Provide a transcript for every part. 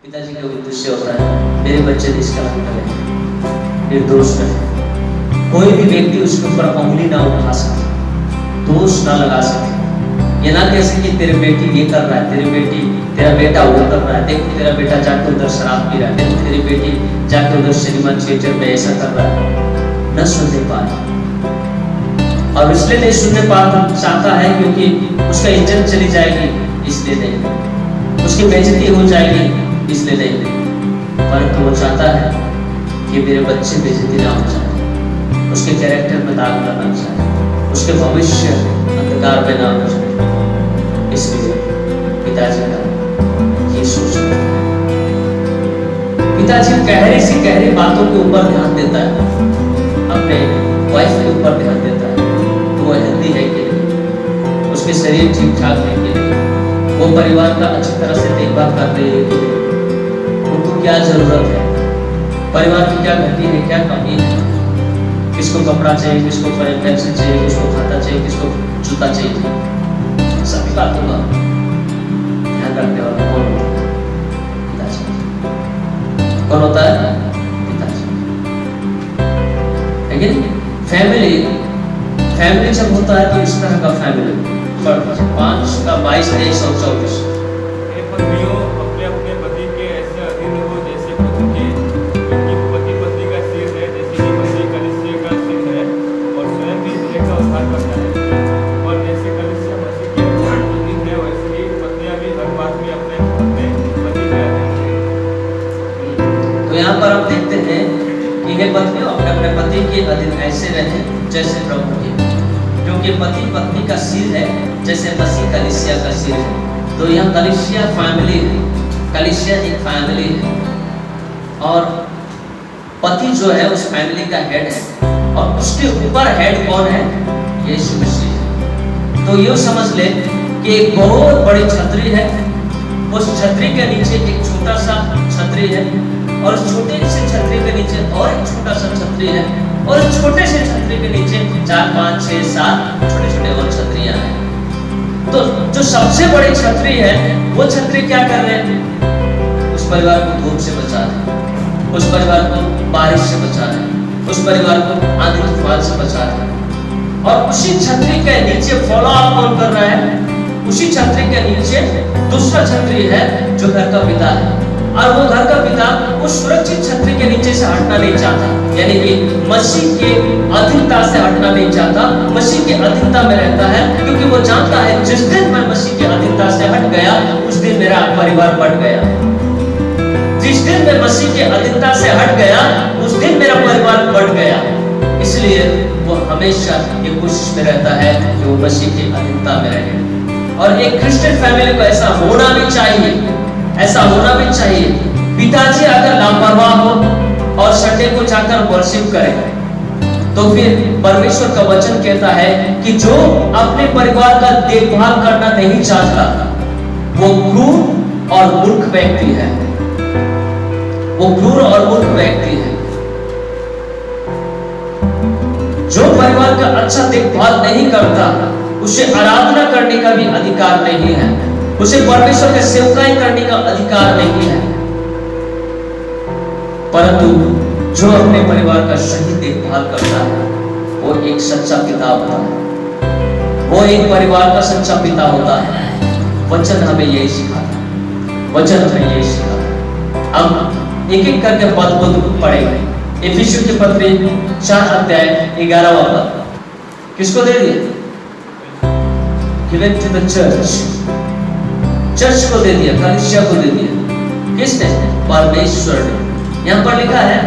पिताजी का उद्देश्य होता है मेरे बच्चे निष्कलंक रहे, निर्दोष रहे, कोई भी व्यक्ति उसके ऊपर उंगली ना उठा सके, दोष ना लगा सके। ये ना कह सके कि तेरे बेटी ये कर रहा है, तेरा बेटा वो कर रहा है, देखो तेरा बेटा जाके उधर शराब पी रहा है, देखो तेरी बेटी जाके उधर सिनेमा थिएटर में ऐसा कर रहा है। न सुनने पाए, और इसलिए नहीं सुनने चाहता है क्योंकि उसका इज्जत चली जाएगी, इसलिए नहीं, उसकी बेइज्जती हो जाएगी, इसलिए नहीं, परंतु वो चाहता है कि मेरे बच्चे बेइज्जती ना हो जाए, उसके कैरेक्टर में दाग ना लग जाए, उसके भविष्य अंधकार में ना हो जाए। इसलिए पिताजी का ये सोच है। पिताजी गहरी सी गहरी बातों के ऊपर ध्यान देता है, अपने वाइफ के ऊपर ध्यान देता है, तो वो हेल्दी है कि नहीं, उसके शरीर ठीक ठाक है कि नहीं, वो परिवार का अच्छी तरह से देखभाल कर रही है कि नहीं, उनको क्या जरूरत है, परिवार की क्या घटी है, क्या कमी है, किसको कपड़ा चाहिए, किसको पेंसिल चाहिए, किसको खाता चाहिए, किसको जूता चाहिए, सभी बातों का ध्यान रखने वाला कौन होता है? पिताजी। कौन होता है? पिताजी। लेकिन फैमिली जब होता है तो इस तरह का फैमिली 5 का 22 23 और 24 अपने अपने पति के ऐसे अधीन हो जैसे खुद के, क्योंकि पति पत्नी का सिर है, जैसे कि मसीह कलीसिया का सिर है और स्वयं भी देह का उद्धार करता है। और जैसे कलीसिया मसीह के अधीन है, वैसे ही पत्नियां भी हर बात में अपने अपने पति के अधीन है। तो यहाँ पर हम देखते हैं कि हे पत्नियों अपने अपने पति के अधीन ऐसे रहें जैसे प्रभु के, क्योंकि पति पत्नी का सिर है जैसे मसीह कलीसिया का सिर है। तो यह कलीसिया फैमिली है, कलीसिया एक फैमिली है और पति जो है उस फैमिली का हेड है और उसके ऊपर हेड कौन है? यीशु मसीह है। तो ये समझ ले कि एक बहुत बड़ी छतरी है, उस छतरी के नीचे एक छोटा सा छतरी है और उस छोटे से छतरी के नीचे और एक छोटा सा छतरी है और उस छोटे से छतरी के नीचे 4 5 6 7 छोटे छोटे और छतरियां हैं। तो जो सबसे बड़ी छतरी है वो छतरी क्या कर रहे हैं? उस परिवार को धूप से बचा रहे हैं, उस परिवार को बारिश से बचा रहे हैं, उस परिवार को आंधी तूफान से बचा रहे हैं। और उसी छतरी के नीचे फॉलो अप कौन कर रहा है? उसी छतरी के नीचे दूसरा छतरी है जो घर का पिता है और वो घर का पिता उस सुरक्षित छतरी के नीचे से हटना नहीं चाहता, यानी कि मसीह के अधीनता से हटना नहीं चाहता, मसीह के अधीनता में रहता है, क्योंकि वो जानता है जिस दिन मैं मसीह के अधीनता से हट गया उस दिन मेरा परिवार बढ़ गया, जिस दिन मैं मसीह के अधीनता से हट गया उस दिन मेरा परिवार बढ़ गया। इसलिए वो हमेशा ये कोशिश में रहता है कि वो मसीह के अधीनता में रहे। और एक क्रिश्चियन फैमिली को ऐसा होना भी चाहिए, ऐसा होना भी चाहिए। पिताजी अगर लापरवाह हो और संडे को जाकर वर्शिप करे तो फिर परमेश्वर का वचन कहता है कि जो अपने परिवार का देखभाल करना नहीं चाहता वो क्रूर और मूर्ख व्यक्ति है, वो क्रूर और मूर्ख व्यक्ति है। जो परिवार का अच्छा देखभाल नहीं करता उसे आराधना करने का भी अधिकार नहीं है, उसे परमेश्वर का सेवकाई करने का अधिकार नहीं है। परंतु जो अपने परिवार का सही देखभाल करता है वो एक सच्चा पिता होता है, वो एक परिवार का सच्चा पिता होता है। वचन हमें यही सिखाता है, वचन हमें यही सिखाता है। अब एक एक करके पद को पढ़ेंगे। इफिसियों के पत्र 4 अध्याय 11वां पद किसको दे दिया? Given to the church, church को दे दिया, कलीसिया को दे दिया। किसने? परमेश्वर ने। यहाँ पर लिखा है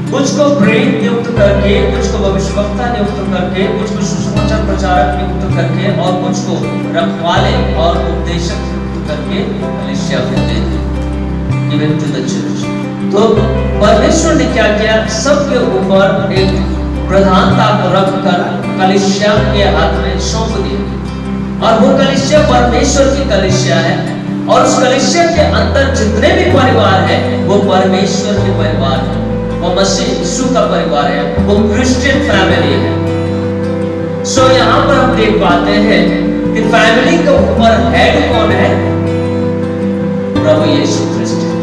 कुछ को प्रेरित नियुक्त करके, कुछ को भविष्यवक्ता नियुक्त करके, कुछ को सुसमाचार प्रचारक नियुक्त करके और कुछ को रखवाले और उपदेशक नियुक्त करके कलीसिया को दे दिया। Given to the church। तो परमेश्वर ने क्या किया? सबके ऊपर एक प्रधानता को रखकर कलीसिया के हाथ में सौंप दिया और वो कलीसिया परमेश्वर की कलीसिया है और उस कलीसिया के अंदर जितने भी परिवार है वो परमेश्वर के परिवार है, वो मसीह यीशु का परिवार है, वो क्रिश्चियन फैमिली है। सो यहाँ पर हम देख पाते हैं कि फैमिली के ऊपर हेड कौन है? प्रभु यीशु ख्रिस्ट है।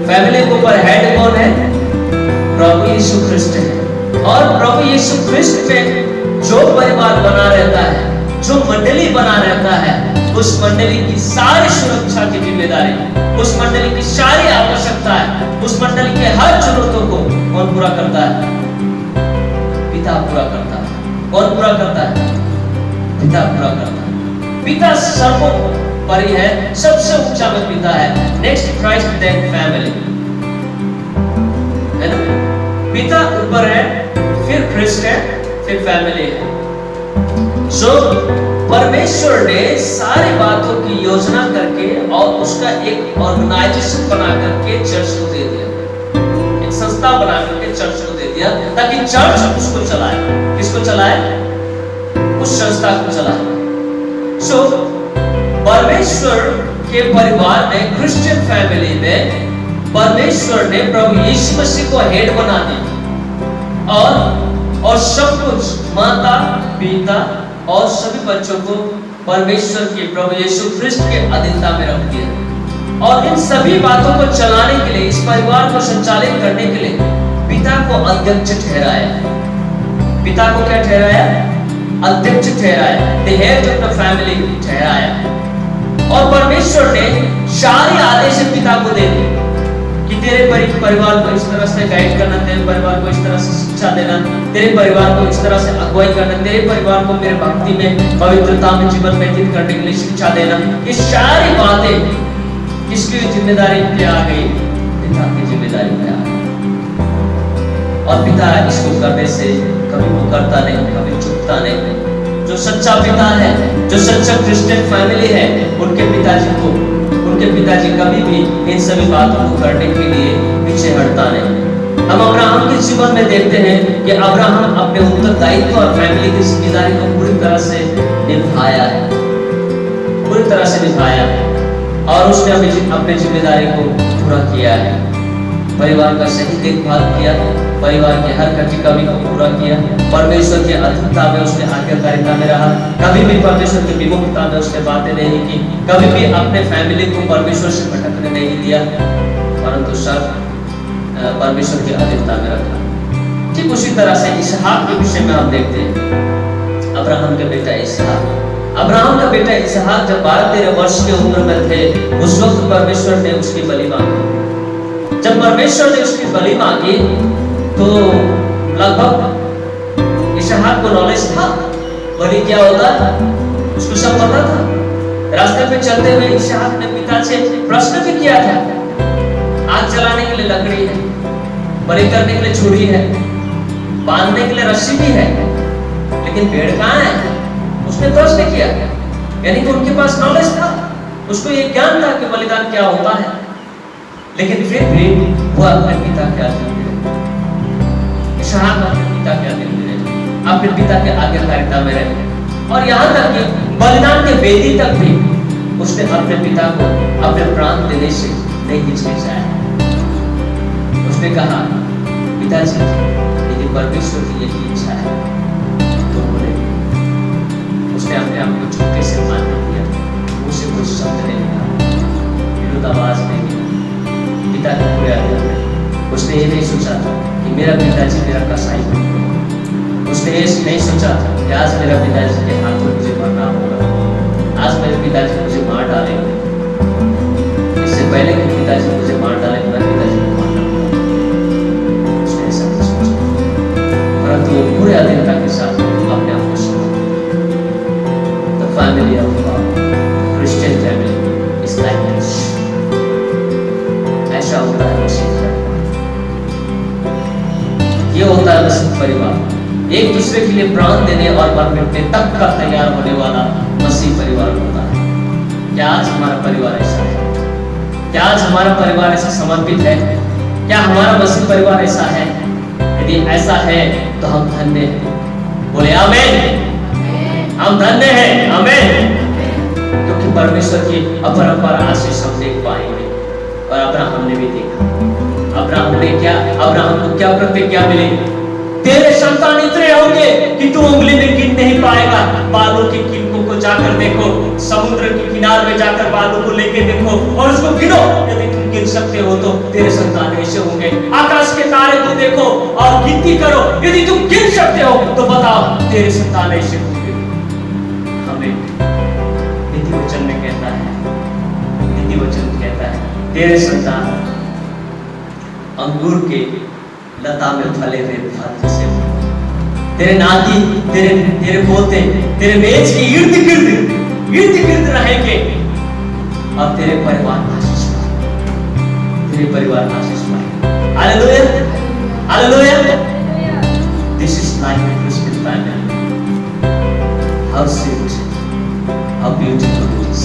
फैमिली के ऊपर हेड कौन है? प्रभु यीशु ख्रिस्ट है। और प्रभु यीशु ख्रिस्ट में जो परिवार बना रहता है, जो मंडली बना रहता है, उस मंडली की सारी सुरक्षा की जिम्मेदारी, उस मंडली की सारी आवश्यकता है, उस मंडली के हर जरूरतों को कौन पूरा करता है? पिता पूरा करता है। कौन पूरा करता है? पिता पूरा करता है। पिता सर्वोपरि है, सबसे ऊंचा में पिता है। नेक्स्ट क्राइस्ट देन फैमिली, है ना? पिता ऊपर है, फिर क्रिस्ट है, फिर फैमिली है। सो परमेश्वर ने सारी बातों की योजना करके और उसका एक ऑर्गेनाइजेशन बना करके चर्च को दे दिया, एक संस्था बना करके चर्च को दे दिया, ताकि चर्च उसको चलाए। किसको चलाए? उस संस्था को चलाए। सो परमेश्वर के परिवार में, क्रिश्चियन फैमिली में, परमेश्वर ने प्रभु यीशु मसीह को हेड बना दिया और सब कुछ, माता, पिता और सभी बच्चों को परमेश्वर के, प्रभु यीशु ख्रिस्ट के अधीनता में रख दिया। और इन सभी बातों को चलाने के लिए, इस परिवार को संचालित करने के लिए पिता को अध्यक्ष ठहराया। पिता को क्या ठहराया? अध्यक्ष ठहराया, the head of the family ठहराया। और परमेश्वर ने सारे आदेश पिता को दे दिए कि तेरे परिवार को इस तरह से गाइड करना, तेरे परिवार को इस तरह से शिक्षा देना, तेरे परिवार को इस तरह से अगुवाई करना, तेरे परिवार को मेरे भक्ति में, पवित्रता में जीवन व्यतीत करने के लिए शिक्षा देना। ये सारी बातें किसकी जिम्मेदारी पे आ गई? पिता की जिम्मेदारी पे आ गई। और पिता इसको करने से कभी मुकरता नहीं, कभी चुकता नहीं। जो सच्चा पिता है, जो सच्चा क्रिश्चियन फैमिली है, उनके पिताजी कभी भी इन सभी बातों को करने के लिए पीछे हटता नहीं। हम अब्राहम के जीवन में देखते हैं कि अब्राहम अपने उत्तरदायित्व और फैमिली की जिम्मेदारी को पूरी तरह से निभाया है, पूरी तरह से निभाया है और उसने अपनी जिम्मेदारी को पूरा किया है। परिवार का सही देखभाल किया, परिवार के हर कटी कमी को पूरा किया, परमेश्वर की अधीनता में उसने आज्ञाकारिता में रहा, कभी भी परमेश्वर की विमुखता में उसने बातें नहीं की, कभी भी अपने फैमिली को परमेश्वर से भटकने नहीं दिया, परंतु सब परमेश्वर की अधीनता में रखा। ठीक उसी तरह से इसहाक के विषय में हम देखते हैं। अब्राहम के बेटा इसहाक, अब्राहम का बेटा इसहाक जब 12-13 वर्ष की उम्र में थे, उस वक्त परमेश्वर ने उसकी बलि मांगी। जब परमेश्वर ने उसकी बलि मांगी तो लगभग इसहाक को नॉलेज था बलि क्या होता है, उसको सब पता था। रास्ते पे चलते हुए इसहाक ने पिता से प्रश्न भी किया था। आग जलाने के लिए लकड़ी है, बलि करने के लिए छुरी है, बांधने के लिए रस्सी भी है, लेकिन भेड़ कहाँ है? उसने प्रश्न किया, यानी कि उनके पास नॉलेज था, उसको ये ज्ञान था कि बलिदान क्या होता है, लेकिन फिर भी वो अपने पिता के अधीन रहे। इसहाक अपने पिता के अधीन रहे, अपने पिता के आज्ञाकारिता में रहे और यहाँ तक कि बलिदान के वेदी तक भी उसने अपने पिता को अपने प्राण देने से नहीं हिचकिचाया। उसने कहा, पिताजी यदि परमेश्वर की यही इच्छा है तो बोले। उसने अपने आप को झुके से मान दिया, उसे कुछ शब्द नहीं कहा, विरोधाभास नहीं किया। पिता के पूरे अधीन में उसने ये नहीं सोचा था कि मेरा पिताजी मेरा कसाई बन। उसने ये नहीं सोचा था कि आज मेरा पिताजी के हाथों मुझे मरना होगा, आज मेरे पिताजी मुझे मार डालेंगे। इससे पहले कि पिताजी मुझे मार डाले, मेरा पिताजी को मारना होगा, उसने ऐसा नहीं सोचा। परंतु वो पूरे अधीनता के साथ अपने आप को सौंप दिया। The family of God, Christian family is like this। ऐसा होता है मसीह परिवार, ये होता है मसीह परिवार, एक दूसरे के लिए प्राण देने और मर मिटने तक का तैयार होने वाला मसीह परिवार होता है। क्या आज हमारा परिवार ऐसा है? क्या आज हमारा परिवार ऐसा समर्पित है? क्या हमारा मसीह परिवार ऐसा है? यदि ऐसा है तो हम धन्य हैं। बोले आमीन। हम धन्य हैं, आमीन, क्योंकि परमेश्वर की अपरंपार आशीष हम देख पाएंगे। और अब्राहम ने भी देखा। अब्राहम को क्या प्रतिज्ञा मिली? तेरे संतान इतने होंगे कि तू उंगली में गिन नहीं पाएगा, बालों की किनको को जाकर देखो, समुद्र के किनारे में जाकर बालों को लेके देखो और उसको गिनो, यदि तुम गिन सकते हो तो तेरे संतान ऐसे होंगे। आकाश के तारे को देखो और गिनती करो, यदि तुम गिन सकते हो तो बताओ तेरे संतान ऐसे होंगे। हमें नीति वचन में कहता है, नीति वचन कहता है तेरे संतान अंगूर के लता में फले हुए फल जैसे होंगे। तेरे नाती, तेरे पोते तेरे मेज के इर्द गिर्द रहेंगे और तेरे परिवार आशीष पाएंगे, तेरे परिवार आशीष पाएंगे। Hallelujah, hallelujah. This is like a Christian family. How sweet, how beautiful it is.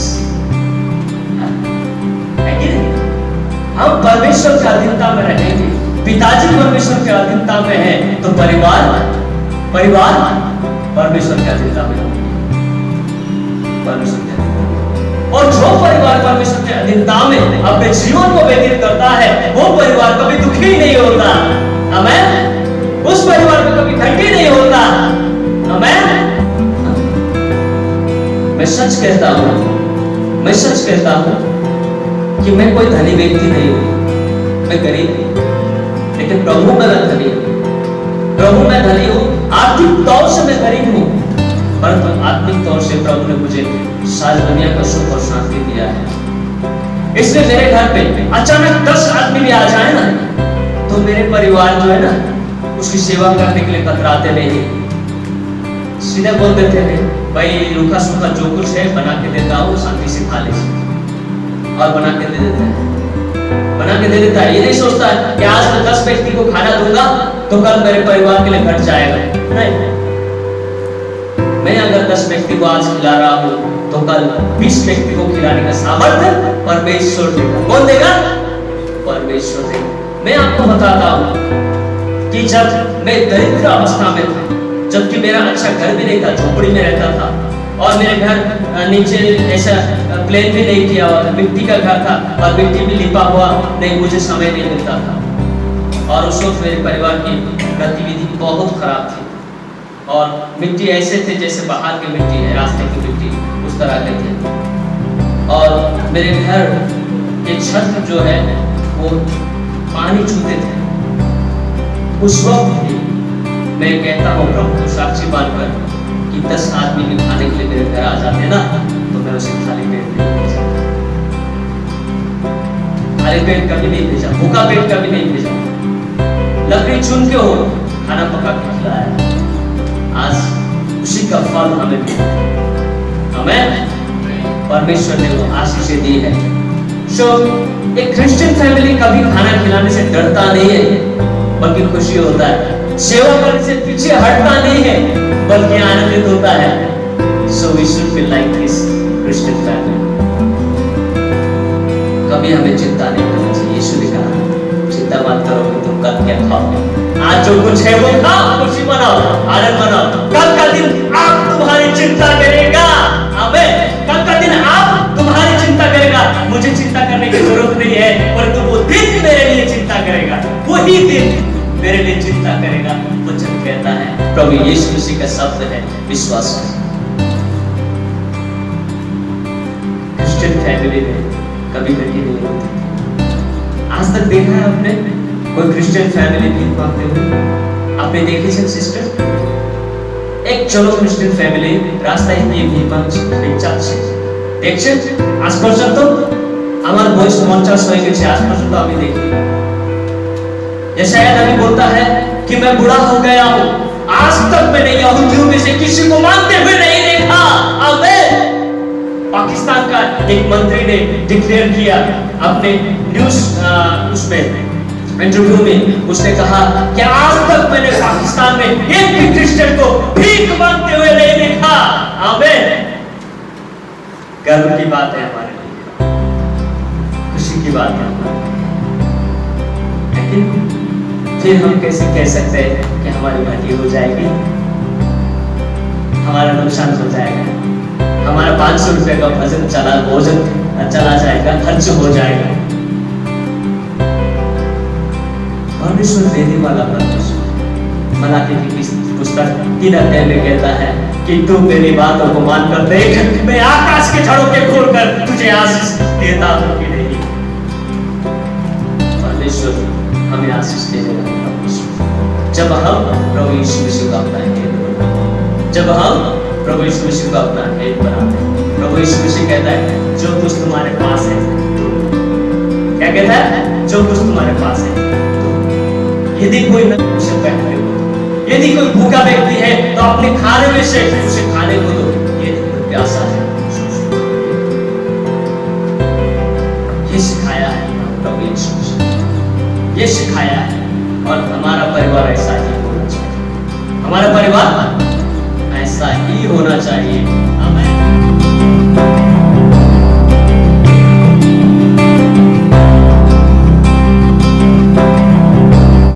है कि नहीं? हम परमेश्वर की अधीनता में रहेंगे, पिताजी परमेश्वर की अधीनता में है तो परिवार परमेश्वर के अधीनता में होगी, परमेश्वर के अधीनता में। और जो परिवार परमेश्वर के अधीनता में अपने जीवन को व्यतीत करता है वो परिवार कभी दुखी नहीं होता। आमेन। उस परिवार में कभी घटी नहीं होता। आमेन। मैं सच कहता हूं कि मैं कोई धनी व्यक्ति नहीं हूं, मैं गरीब हूं, लेकिन प्रभु में मैं धनी हूं। प्रभु में धनी हूं, आर्थिक तौर से मैं गरीब हूं, परंतु आत्मिक तौर से प्रभु ने मुझे सारी दुनिया का सुख और शांति दिया है। इसलिए मेरे घर पे अचानक 10 आदमी भी आ जाए ना तो मेरे परिवार जो है ना उसकी सेवा करने के लिए कतराते नहीं, सीधे बोल देते हैं भाई रूखा सूखा जो कुछ है बना के देता हूँ, शांति से खा ले, और बना के दे देता है, बना के दे देता है। ये नहीं सोचता है कि आज मैं 10 व्यक्ति को खाना दूंगा तो कल मेरे परिवार के लिए घट जाएगा। नहीं, मैं अगर 10 व्यक्ति को आज खिला रहा हूं तो कल 20 व्यक्ति को खिलाने का सामर्थ्य परमेश्वर देगा। कौन देगा? परमेश्वर देगा। मैं आपको बताता हूं कि जब मैं दरिद्र अवस्था में था, जबकि मेरा अच्छा घर भी नहीं था, झोपड़ी में रहता था और मेरे घर नीचे ऐसा प्लेन भी नहीं किया हुआ था, मिट्टी का घर था और मिट्टी भी लिपा हुआ नहीं, मुझे समय नहीं मिलता था। और उस वक्त मेरे परिवार की गतिविधि बहुत खराब थी और मिट्टी ऐसे थे जैसे बाहर की मिट्टी है, रास्ते की मिट्टी, उस तरह के थे। और मेरे घर के छत जो है वो पानी छूते थे। उस वक्त भी मैं कहता हूँ प्रभु को साक्षी मानकर कि 10 आदमी भी खाने के लिए मेरे घर आ जाते ना तो मैं उसे खाली पेट नहीं भेजा, खाली पेट कभी नहीं भेजा, भूखा पेट कभी नहीं भेजा। लकड़ी चुन के हो खाना पका के खिलाया। आज उसी का फल हमें मिला। हमें परमेश्वर ने वो आशीष दी है। सो एक क्रिश्चियन फैमिली कभी खाना खिलाने से डरता नहीं है, बल्कि खुशी होता है। सेवा करने से पीछे हटता नहीं है, बल्कि आनंदित होता है। So we should feel like this Christian family. कभी हमें चिंता नहीं करनी चाहिए। यीशु ने कहा चिंता मत करो कि तुम कल क्या खाओगे, आज जो कुछ है वो खाओ, खुशी मनाओ, आनंद मनाओ। कल का दिन आप तुम्हारी चिंता करेगा। आमीन। कल का दिन आप तुम्हारी चिंता करेगा। मुझे चिंता करने की जरूरत नहीं है, परंतु वो दिन मेरे लिए चिंता करेगा, वही दिन मेरे लिए चिंता करेगा। वचन कहता है, प्रभु यीशु मसीह का शब्द है, विश्वास करो। क्रिश्चियन फैमिली में कभी घटी नहीं होती। आज तक देखा है आपने कोई क्रिश्चियन फैमिली भीख मांगते हुए? आपने देखी है सिस्टर? एक चलो क्रिश्चियन फैमिली रास्ता ही भीख मांग चाচ্ছে দেখছেন আজ পর্যন্ত আমার বয়স 50 হয়ে গেছে, আজ পর্যন্ত আমি দেখি। ये शायद अभी बोलता है कि मैं बूढ़ा हो गया हूं, आज तक मैंने यहूदियों में से किसी को मांगते हुए नहीं देखा। आमीन। पाकिस्तान का एक मंत्री ने डिक्लेयर किया अपने न्यूज उसमें इंटरव्यू में, उसने कहा कि आज तक मैंने पाकिस्तान में एक भी क्रिश्चियन को भीख मांगते हुए नहीं देखा। आमीन। गर्व की बात है हमारे लिए, खुशी की बात है। लेकिन फिर हम कैसे कह सकते हैं कि हमारी घटी हो जाएगी, हमारा नुकसान हो जाएगा, हमारा 500 रुपए का भोजन चला जाएगा, खर्च हो जाएगा। परमेश्वर देने वाला परमेश्वर। मलाकी की पुस्तक 3 अध्याय में कहता है कि कि तू मेरी बातों को मानकर देख, मैं आकाश के झड़ोके खोलकर तुझे आशीष देता हूं कि नहीं। परमेश्वर हमें आशीष देने वाला परमेश्वर। जब हम प्रभु यीशु मसीह का अपना हेड बनाते, जब हम प्रभु यीशु मसीह का अपना हेड बनाते हैं, प्रभु यीशु मसीह कहता है जो कुछ तुम्हारे पास है, क्या कहता है? जो कुछ तुम्हारे पास है। यदि कोई नशे पहने हो, यदि कोई भूखा व्यक्ति है तो अपने खाने में से उसे खाने को दो। यदि कोई प्यासा है, ये सिखाया है प्रभु यीशु मसीह, ये सिखाया है। और हमारा परिवार ऐसा ही होना चाहिए, हमारा परिवार ऐसा ही होना चाहिए।